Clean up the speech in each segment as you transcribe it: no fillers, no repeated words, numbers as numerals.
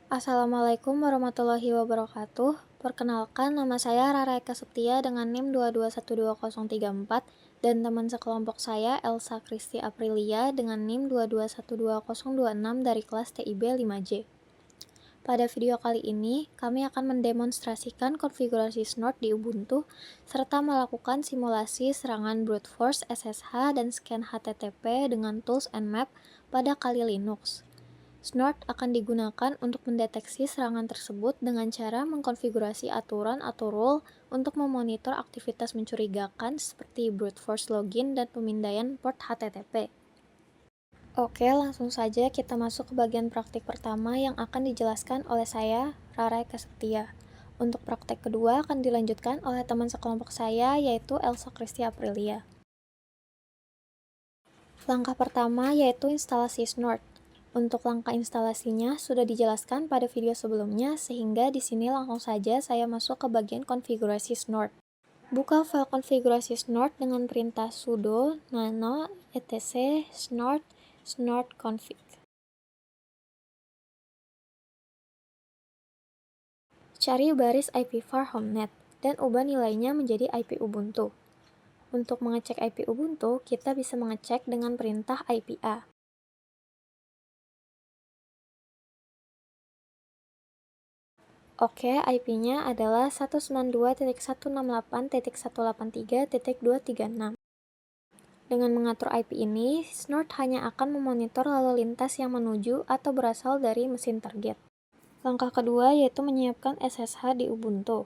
Assalamualaikum warahmatullahi wabarakatuh. Perkenalkan, nama saya Rara Eka Septia dengan NIM 2212034 dan teman sekelompok saya Elsa Kristi Aprilia dengan NIM 2212026 dari kelas TIB 5J. Pada video kali ini, kami akan mendemonstrasikan konfigurasi Snort di Ubuntu serta melakukan simulasi serangan brute force SSH dan scan HTTP dengan tools Nmap pada Kali Linux. Snort akan digunakan untuk mendeteksi serangan tersebut dengan cara mengkonfigurasi aturan atau rule untuk memonitor aktivitas mencurigakan seperti brute force login dan pemindaian port HTTP. Oke, langsung saja kita masuk ke bagian praktik pertama yang akan dijelaskan oleh saya, Rara Eka Septia. Untuk praktek kedua akan dilanjutkan oleh teman sekelompok saya, yaitu Elsa Kristi Aprilia. Langkah pertama yaitu instalasi Snort. Untuk langkah instalasinya sudah dijelaskan pada video sebelumnya, sehingga di sini langsung saja saya masuk ke bagian konfigurasi Snort. Buka file konfigurasi Snort dengan perintah sudo nano etc snort config. Cari baris ipvar homenet dan ubah nilainya menjadi IP Ubuntu. Untuk mengecek IP Ubuntu, kita bisa mengecek dengan perintah ipa. Oke, IP-nya adalah 192.168.183.236. Dengan mengatur IP ini, Snort hanya akan memonitor lalu lintas yang menuju atau berasal dari mesin target. Langkah kedua yaitu menyiapkan SSH di Ubuntu.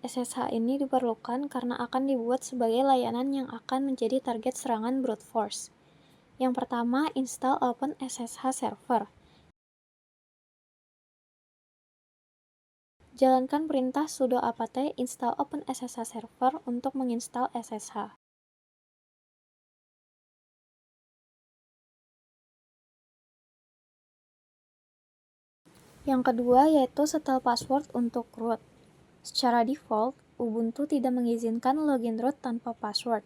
SSH ini diperlukan karena akan dibuat sebagai layanan yang akan menjadi target serangan brute force. Yang pertama, install OpenSSH Server. Jalankan perintah sudo apt install OpenSSH Server untuk menginstal SSH. Yang kedua yaitu setel password untuk root. Secara default, Ubuntu tidak mengizinkan login root tanpa password.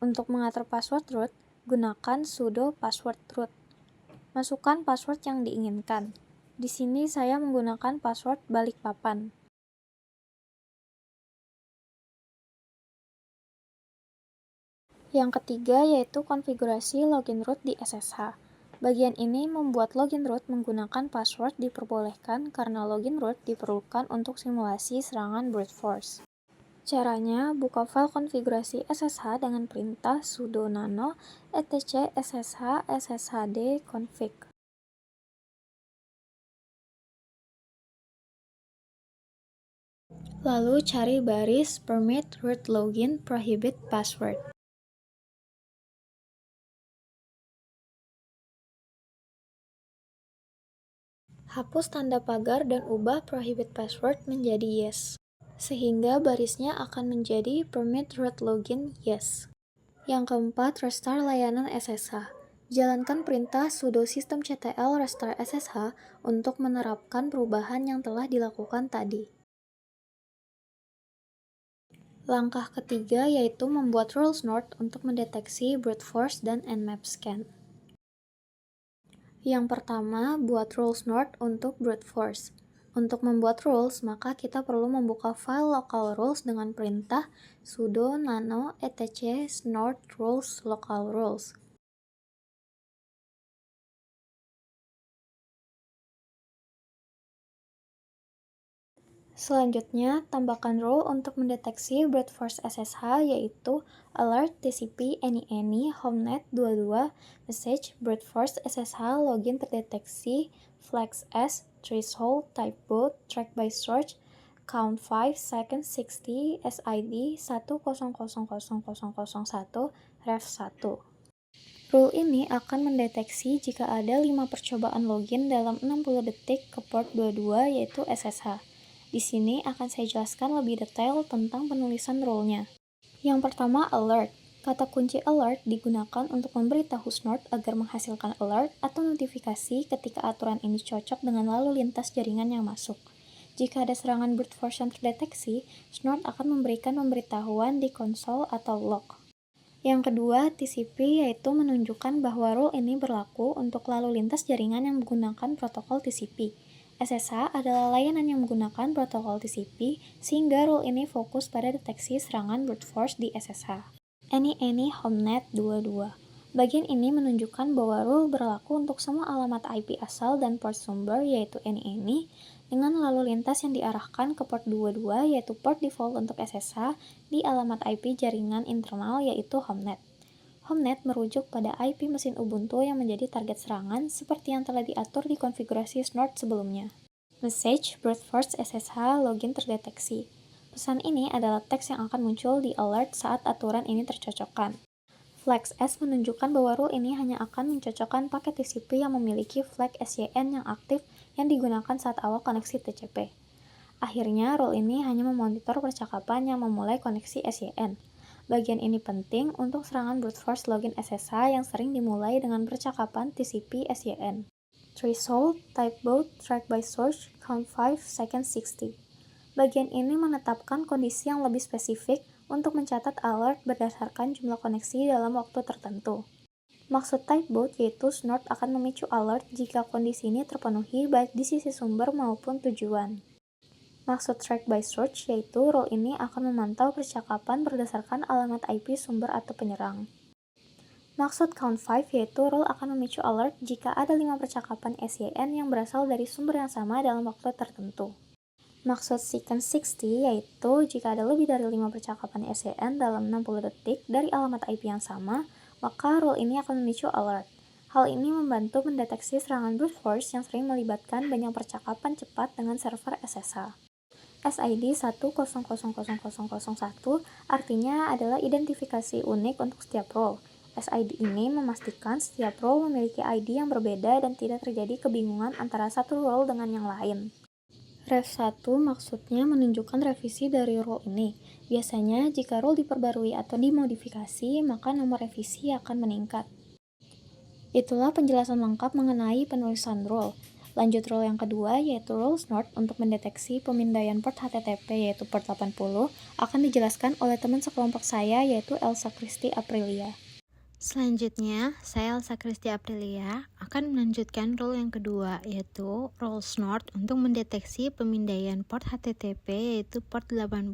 Untuk mengatur password root, gunakan sudo password root. Masukkan password yang diinginkan. Di sini saya menggunakan password Balikpapan. Yang ketiga yaitu konfigurasi login root di SSH. Bagian ini membuat login root menggunakan password diperbolehkan karena login root diperlukan untuk simulasi serangan brute force. Caranya, buka file konfigurasi SSH dengan perintah sudo nano etc ssh sshd config. Lalu cari baris permit root login prohibit password. Hapus tanda pagar dan ubah prohibit password menjadi yes, sehingga barisnya akan menjadi permit root login yes. Yang keempat, restart layanan SSH. Jalankan perintah sudo systemctl restart SSH untuk menerapkan perubahan yang telah dilakukan tadi. Langkah ketiga yaitu membuat rule Snort untuk mendeteksi brute force dan Nmap scan. Yang pertama, buat rule Snort untuk brute force. Untuk membuat rules, maka kita perlu membuka file local rules dengan perintah sudo nano etc snort rules local rules. Selanjutnya, tambahkan rule untuk mendeteksi brute force SSH yaitu alert TCP any homenet 22 message brute force SSH login terdeteksi flags S threshold type boot track by search count 5 second 60 SID 1000001 ref 1. Rule ini akan mendeteksi jika ada 5 percobaan login dalam 60 detik ke port 22 yaitu SSH. Di sini akan saya jelaskan lebih detail tentang penulisan rule-nya. Yang pertama, alert. Kata kunci alert digunakan untuk memberitahu Snort agar menghasilkan alert atau notifikasi ketika aturan ini cocok dengan lalu lintas jaringan yang masuk. Jika ada serangan brute force yang terdeteksi, Snort akan memberikan pemberitahuan di konsol atau log. Yang kedua, TCP yaitu menunjukkan bahwa rule ini berlaku untuk lalu lintas jaringan yang menggunakan protokol TCP. SSH adalah layanan yang menggunakan protokol TCP, sehingga rule ini fokus pada deteksi serangan brute force di SSH. Any Homenet 22. Bagian ini menunjukkan bahwa rule berlaku untuk semua alamat IP asal dan port sumber, yaitu any, dengan lalu lintas yang diarahkan ke port 22, yaitu port default untuk SSH, di alamat IP jaringan internal, yaitu Homenet. Homenet merujuk pada IP mesin Ubuntu yang menjadi target serangan seperti yang telah diatur di konfigurasi Snort sebelumnya. Message brute force SSH login terdeteksi. Pesan ini adalah teks yang akan muncul di alert saat aturan ini tercocokkan. Flag S menunjukkan bahwa rule ini hanya akan mencocokkan paket TCP yang memiliki flag SYN yang aktif yang digunakan saat awal koneksi TCP. Akhirnya, rule ini hanya memonitor percakapan yang memulai koneksi SYN. Bagian ini penting untuk serangan brute force login SSH yang sering dimulai dengan percakapan TCP SYN. Threshold, type boot, track by source, count 5, second 60. Bagian ini menetapkan kondisi yang lebih spesifik untuk mencatat alert berdasarkan jumlah koneksi dalam waktu tertentu. Maksud type boot yaitu Snort akan memicu alert jika kondisi ini terpenuhi baik di sisi sumber maupun tujuan. Maksud track by source yaitu rule ini akan memantau percakapan berdasarkan alamat IP sumber atau penyerang. Maksud count 5 yaitu rule akan memicu alert jika ada 5 percakapan SYN yang berasal dari sumber yang sama dalam waktu tertentu. Maksud second 60 yaitu jika ada lebih dari 5 percakapan SYN dalam 60 detik dari alamat IP yang sama, maka rule ini akan memicu alert. Hal ini membantu mendeteksi serangan brute force yang sering melibatkan banyak percakapan cepat dengan server SSH. SID 10000001 artinya adalah identifikasi unik untuk setiap role. SID ini memastikan setiap role memiliki ID yang berbeda dan tidak terjadi kebingungan antara satu role dengan yang lain. Rev 1 maksudnya menunjukkan revisi dari role ini. Biasanya jika role diperbarui atau dimodifikasi, maka nomor revisi akan meningkat. Itulah penjelasan lengkap mengenai penulisan role. Lanjut role yang kedua yaitu role snort untuk mendeteksi pemindaian port HTTP yaitu port 80 akan dijelaskan oleh teman sekelompok saya yaitu Elsa Christy Aprilia. Selanjutnya, saya Elsa Christy Aprilia akan melanjutkan role yang kedua yaitu role snort untuk mendeteksi pemindaian port HTTP yaitu port 80.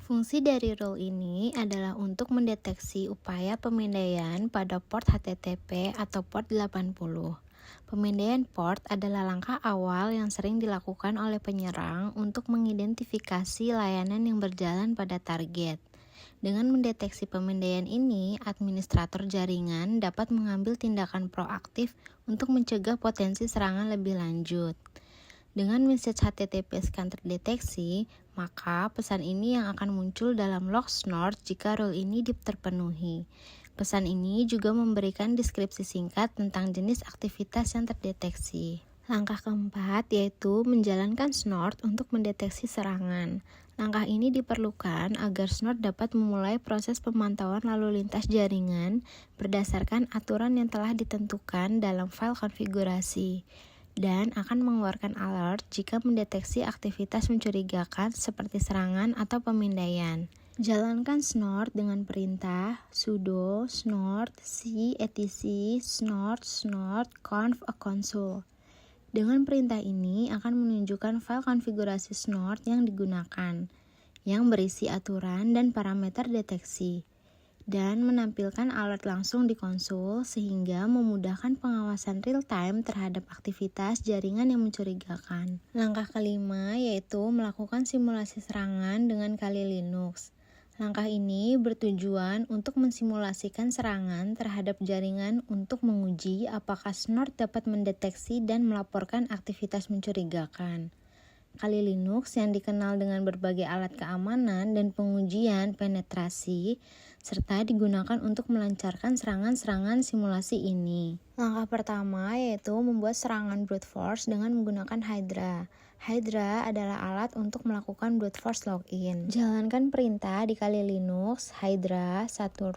Fungsi dari role ini adalah untuk mendeteksi upaya pemindaian pada port HTTP atau port 80. Pemindaian port adalah langkah awal yang sering dilakukan oleh penyerang untuk mengidentifikasi layanan yang berjalan pada target. Dengan mendeteksi pemindaian ini, administrator jaringan dapat mengambil tindakan proaktif untuk mencegah potensi serangan lebih lanjut. Dengan message HTTP scan terdeteksi, maka pesan ini yang akan muncul dalam log snort jika role ini terpenuhi. Pesan ini juga memberikan deskripsi singkat tentang jenis aktivitas yang terdeteksi. Langkah keempat yaitu menjalankan snort untuk mendeteksi serangan. Langkah ini diperlukan agar snort dapat memulai proses pemantauan lalu lintas jaringan berdasarkan aturan yang telah ditentukan dalam file konfigurasi dan akan mengeluarkan alert jika mendeteksi aktivitas mencurigakan seperti serangan atau pemindaian. Jalankan snort dengan perintah sudo snort c etc snort conf a console. Dengan perintah ini akan menunjukkan file konfigurasi snort yang digunakan, yang berisi aturan dan parameter deteksi, dan menampilkan alert langsung di konsol sehingga memudahkan pengawasan real-time terhadap aktivitas jaringan yang mencurigakan. Langkah kelima yaitu melakukan simulasi serangan dengan Kali Linux. Langkah ini bertujuan untuk mensimulasikan serangan terhadap jaringan untuk menguji apakah snort dapat mendeteksi dan melaporkan aktivitas mencurigakan. Kali Linux yang dikenal dengan berbagai alat keamanan dan pengujian penetrasi serta digunakan untuk melancarkan serangan-serangan simulasi ini. Langkah pertama yaitu membuat serangan brute force dengan menggunakan Hydra. Hydra adalah alat untuk melakukan brute force login. Jalankan perintah di Kali Linux Hydra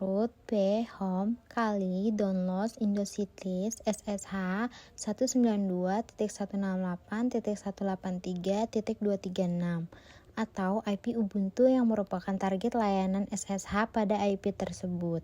root p home kali download indosetlist ssh 192.168.183.236 atau IP Ubuntu yang merupakan target layanan SSH pada IP tersebut.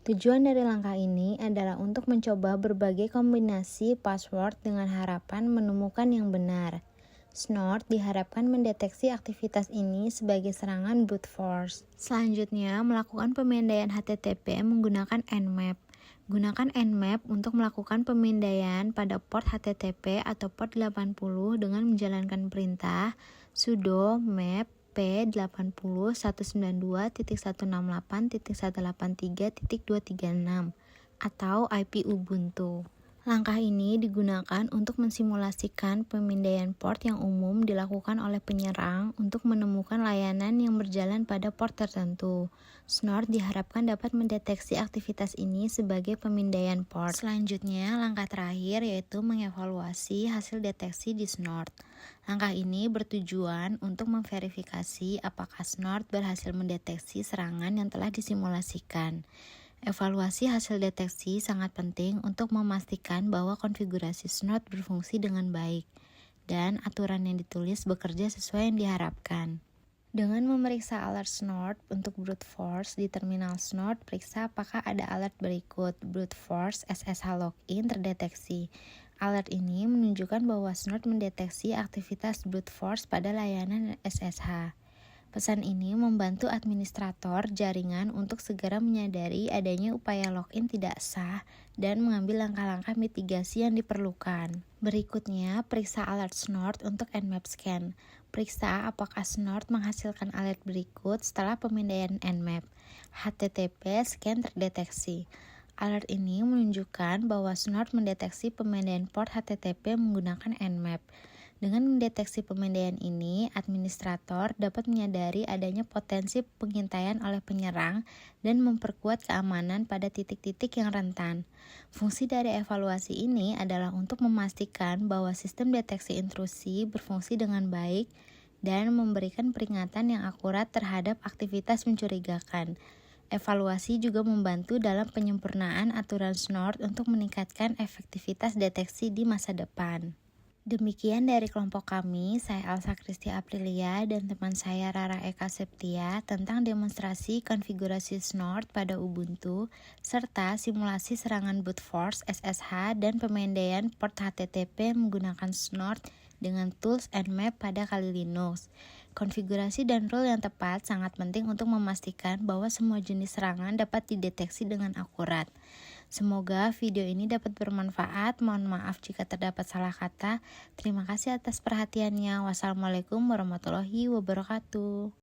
Tujuan dari langkah ini adalah untuk mencoba berbagai kombinasi password dengan harapan menemukan yang benar. Snort diharapkan mendeteksi aktivitas ini sebagai serangan brute force. Selanjutnya, melakukan pemindaian HTTP menggunakan Nmap. Gunakan Nmap untuk melakukan pemindaian pada port HTTP atau port 80 dengan menjalankan perintah sudo map p80.192.168.183.236 atau IP Ubuntu. Langkah ini digunakan untuk mensimulasikan pemindaian port yang umum dilakukan oleh penyerang untuk menemukan layanan yang berjalan pada port tertentu. Snort diharapkan dapat mendeteksi aktivitas ini sebagai pemindaian port. Selanjutnya, langkah terakhir yaitu mengevaluasi hasil deteksi di Snort. Langkah ini bertujuan untuk memverifikasi apakah Snort berhasil mendeteksi serangan yang telah disimulasikan. Evaluasi hasil deteksi sangat penting untuk memastikan bahwa konfigurasi Snort berfungsi dengan baik dan aturan yang ditulis bekerja sesuai yang diharapkan. Dengan memeriksa alert Snort untuk brute force di terminal Snort, periksa apakah ada alert berikut. Brute force SSH login terdeteksi. Alert ini menunjukkan bahwa Snort mendeteksi aktivitas brute force pada layanan SSH. Pesan ini membantu administrator jaringan untuk segera menyadari adanya upaya login tidak sah dan mengambil langkah-langkah mitigasi yang diperlukan. Berikutnya, periksa alert Snort untuk Nmap scan. Periksa apakah Snort menghasilkan alert berikut setelah pemindaian Nmap. HTTP scan terdeteksi. Alert ini menunjukkan bahwa Snort mendeteksi pemindaian port HTTP menggunakan Nmap. Dengan mendeteksi pemindaian ini, administrator dapat menyadari adanya potensi pengintaian oleh penyerang dan memperkuat keamanan pada titik-titik yang rentan. Fungsi dari evaluasi ini adalah untuk memastikan bahwa sistem deteksi intrusi berfungsi dengan baik dan memberikan peringatan yang akurat terhadap aktivitas mencurigakan. Evaluasi juga membantu dalam penyempurnaan aturan Snort untuk meningkatkan efektivitas deteksi di masa depan. Demikian dari kelompok kami, saya Elsa Kristi Aprilia dan teman saya Rara Eka Septia tentang demonstrasi konfigurasi Snort pada Ubuntu, serta simulasi serangan brute force SSH dan pemindaian port HTTP menggunakan Snort dengan tools Nmap pada Kali Linux. Konfigurasi dan rule yang tepat sangat penting untuk memastikan bahwa semua jenis serangan dapat dideteksi dengan akurat. Semoga video ini dapat bermanfaat. Mohon maaf jika terdapat salah kata. Terima kasih atas perhatiannya. Wassalamualaikum warahmatullahi wabarakatuh.